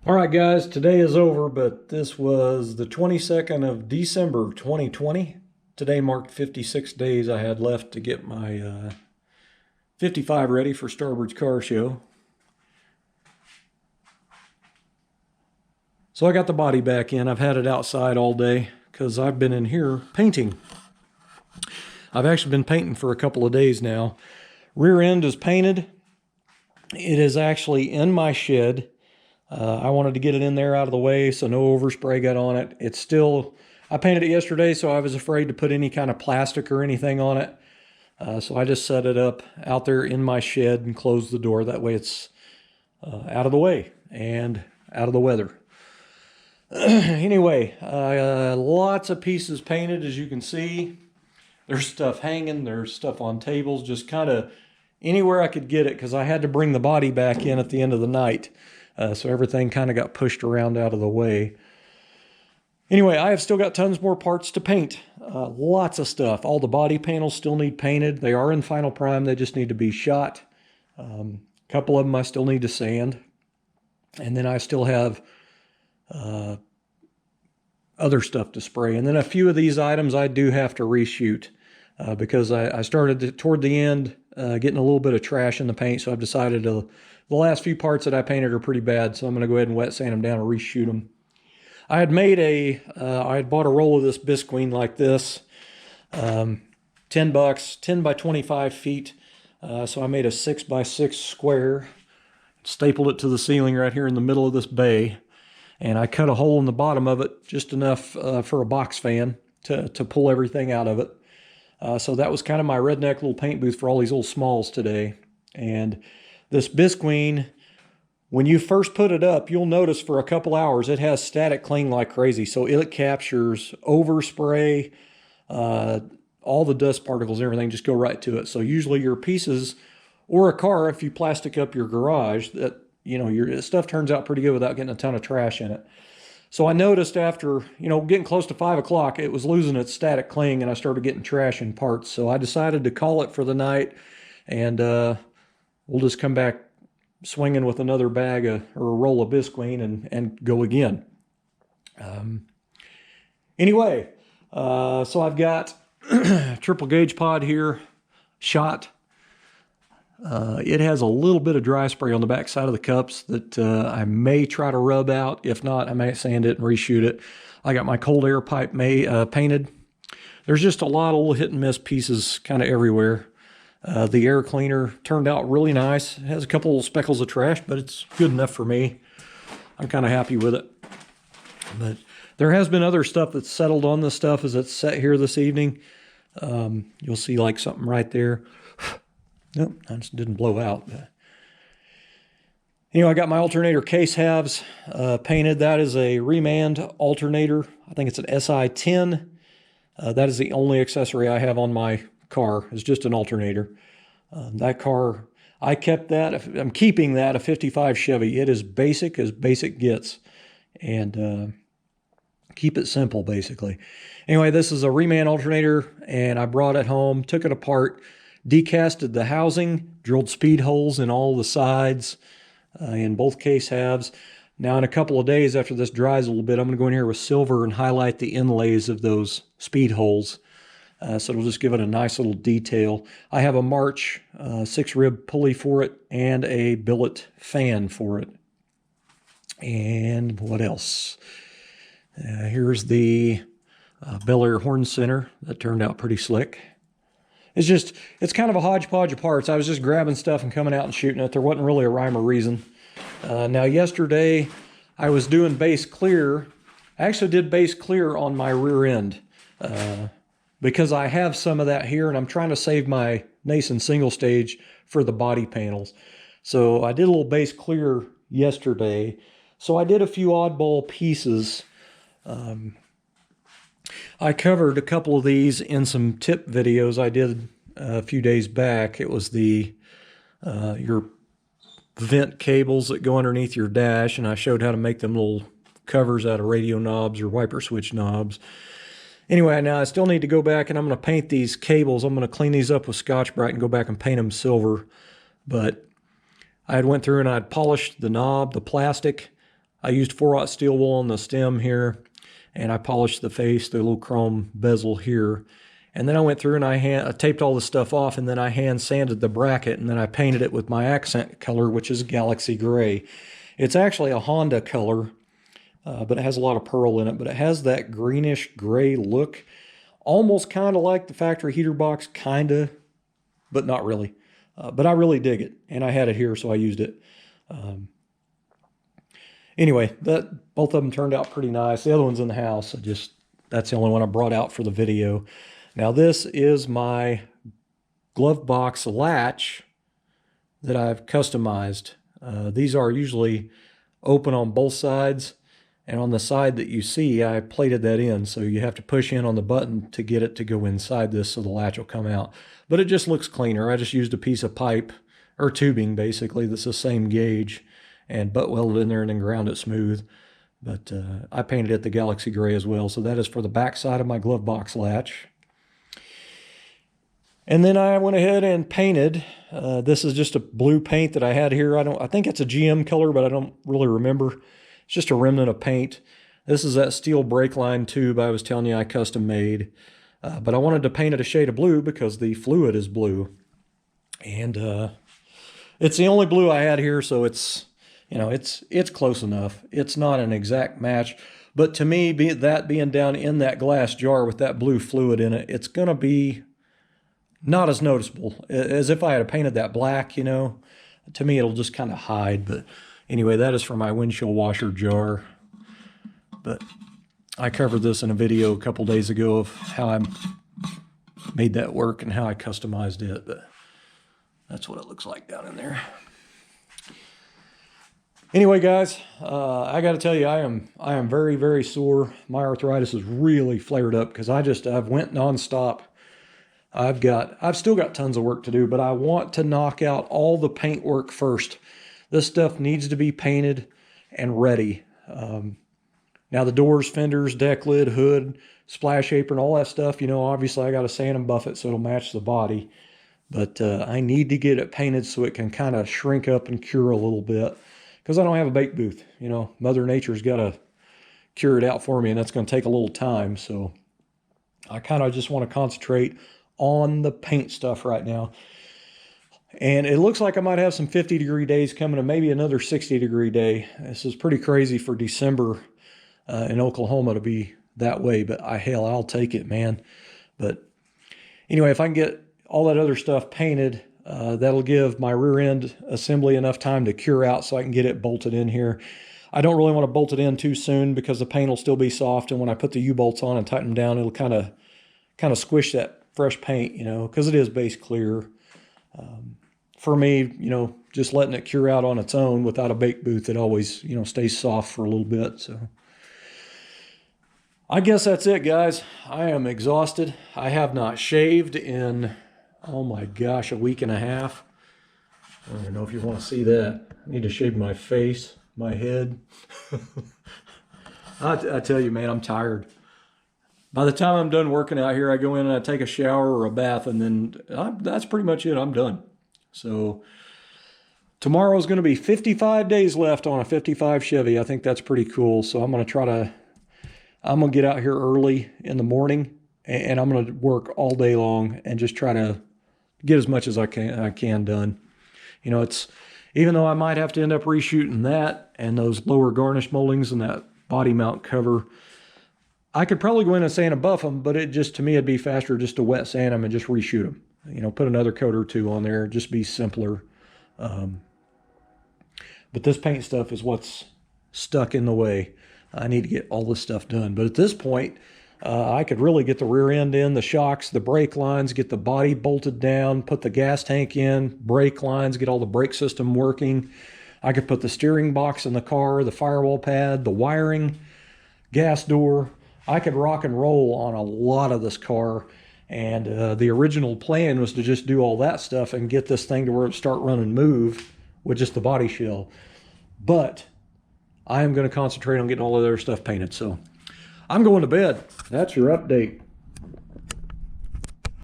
All right, guys, today is over, but this was the 22nd of December, 2020. Today marked 56 days I had left to get my 55 ready for Starbird's car show. So I got the body back in. I've had it outside all day because I've been in here painting. I've actually been painting for a couple of days now. Rear end is painted. It is actually in my shed. I wanted to get it in there out of the way so no overspray got on it. It's still, I painted it yesterday, so I was afraid to put any kind of plastic or anything on it. So I just set it up out there in my shed and closed the door. That way it's out of the way and out of the weather. Anyway, lots of pieces painted, as you can see. There's stuff hanging, there's stuff on tables, just kind of anywhere I could get it because I had to bring the body back in at the end of the night. So everything kind of got pushed around out of the way. Anyway, I have still got tons more parts to paint. Lots of stuff. All the body panels still need painted. They are in final prime. They just need to be shot. A couple of them I still need to sand. And then I still have other stuff to spray. And then a few of these items I do have to reshoot because I started toward the end getting a little bit of trash in the paint. So I've decided to... The last few parts that I painted are pretty bad, so I'm going to go ahead and wet sand them down and reshoot them. I had made I had bought a roll of this bisqueen like this, $10, 10 by 25 feet. So I made a 6 by 6 square, stapled it to the ceiling right here in the middle of this bay, and I cut a hole in the bottom of it, just enough for a box fan to pull everything out of it. So that was kind of my redneck little paint booth for all these little smalls today. And this bisqueen, when you first put it up, you'll notice for a couple hours it has static cling like crazy. So it captures overspray, all the dust particles and everything just go right to it. So usually your pieces, or a car, if you plastic up your garage, that your stuff turns out pretty good without getting a ton of trash in it. So I noticed after getting close to 5 o'clock, it was losing its static cling, and I started getting trash in parts. So I decided to call it for the night, and we'll just come back swinging with another bag or a roll of bisqueen and go again. Anyway, so I've got triple gauge pod here, shot. It has a little bit of dry spray on the back side of the cups that I may try to rub out. If not, I may sand it and reshoot it. I got my cold air pipe painted. There's just a lot of little hit and miss pieces kind of everywhere. The air cleaner turned out really nice. It has a couple of speckles of trash, but it's good enough for me. I'm kind of happy with it. But there has been other stuff that's settled on this stuff as it's set here this evening. You'll see like something right there. Nope, that just didn't blow out. I got my alternator case halves painted. That is a Remand alternator. I think it's an SI-10. That is the only accessory I have on my car. Is just an alternator. That car, I kept that. I'm keeping that, a 55 Chevy. It is basic as basic gets. And keep it simple, basically. Anyway, this is a Remand alternator, and I brought it home, took it apart, decasted the housing, drilled speed holes in all the sides in both case halves. Now, in a couple of days after this dries a little bit, I'm going to go in here with silver and highlight the inlays of those speed holes. So it'll just give it a nice little detail. I have a March 6-rib pulley for it and a billet fan for it. And what else? Here's the Belair horn center. That turned out pretty slick. It's kind of a hodgepodge of parts. I was just grabbing stuff and coming out and shooting it. There wasn't really a rhyme or reason. Now, yesterday, I was doing base clear. I actually did base clear on my rear end because I have some of that here, and I'm trying to save my Nason single stage for the body panels. So I did a little base clear yesterday. So I did a few oddball pieces. I covered a couple of these in some tip videos I did a few days back. It was your vent cables that go underneath your dash, and I showed how to make them little covers out of radio knobs or wiper switch knobs. Anyway, now I still need to go back and I'm going to paint these cables. I'm going to clean these up with Scotch-Brite and go back and paint them silver. But I had went through and I'd polished the knob, the plastic. I used 4/0 steel wool on the stem here, and I polished the face, the little chrome bezel here. And then I went through and I taped all the stuff off, and then I hand sanded the bracket, and then I painted it with my accent color, which is Galaxy Gray. It's actually a Honda color, but it has a lot of pearl in it, but it has that greenish gray look, almost kind of like the factory heater box, kind of, but not really. But I really dig it, and I had it here, so I used it. Anyway, both of them turned out pretty nice. The other one's in the house. That's the only one I brought out for the video. Now this is my glove box latch that I've customized. These are usually open on both sides, and on the side that you see, I plated that in, so you have to push in on the button to get it to go inside this so the latch will come out. But it just looks cleaner. I just used a piece of pipe, or tubing basically, that's the same gauge, and butt welded in there and then ground it smooth. But I painted it the Galaxy Gray as well, so that is for the back side of my glove box latch. And then I went ahead and painted. This is just a blue paint that I had here. I think it's a GM color, but I don't really remember. It's just a remnant of paint. This is that steel brake line tube I was telling you I custom made. But I wanted to paint it a shade of blue because the fluid is blue. And it's the only blue I had here, so it's close enough. It's not an exact match, but to me, that being down in that glass jar with that blue fluid in it, it's going to be not as noticeable as if I had painted that black, To me, it'll just kind of hide. But anyway, that is for my windshield washer jar. But I covered this in a video a couple days ago of how I made that work and how I customized it. But that's what it looks like down in there. Anyway, guys, I got to tell you, I am very, very sore. My arthritis is really flared up because I've went nonstop. I've still got tons of work to do, but I want to knock out all the paint work first. This stuff needs to be painted and ready. Now the doors, fenders, deck lid, hood, splash apron, all that stuff, obviously I got to sand and buff it so it'll match the body. But I need to get it painted so it can kind of shrink up and cure a little bit. Because I don't have a bake booth. Mother Nature's got to cure it out for me, and that's going to take a little time. So I kind of just want to concentrate on the paint stuff right now. And it looks like I might have some 50-degree days coming and maybe another 60-degree day. This is pretty crazy for December in Oklahoma to be that way, but hell, I'll take it, man. But anyway, if I can get all that other stuff painted, that'll give my rear end assembly enough time to cure out so I can get it bolted in here. I don't really want to bolt it in too soon because the paint will still be soft, and when I put the U-bolts on and tighten them down, it'll kind of squish that fresh paint, because it is base clear. For me, just letting it cure out on its own without a bake booth, it always, stays soft for a little bit. So I guess that's it, guys. I am exhausted. I have not shaved in, oh my gosh, a week and a half. I don't know if you want to see that. I need to shave my face, my head. I tell you, man, I'm tired. By the time I'm done working out here, I go in and I take a shower or a bath, and then that's pretty much it. I'm done. So tomorrow's going to be 55 days left on a 55 Chevy. I think that's pretty cool. So I'm going to get out here early in the morning, and I'm going to work all day long and just try to get as much as I can done. It's, even though I might have to end up reshooting that and those lower garnish moldings and that body mount cover, I could probably go in and sand and buff them, but to me, it'd be faster just to wet sand them and just reshoot them. Put another coat or two on there, just be simpler. But this paint stuff is what's stuck in the way. I need to get all this stuff done. But at this point, I could really get the rear end in, the shocks, the brake lines, get the body bolted down, put the gas tank in, brake lines, get all the brake system working. I could put the steering box in the car, the firewall pad, the wiring, gas door. I could rock and roll on a lot of this car. And the original plan was to just do all that stuff and get this thing to where it start run and move with just the body shell. But I am going to concentrate on getting all of their stuff painted. So I'm going to bed. That's your update.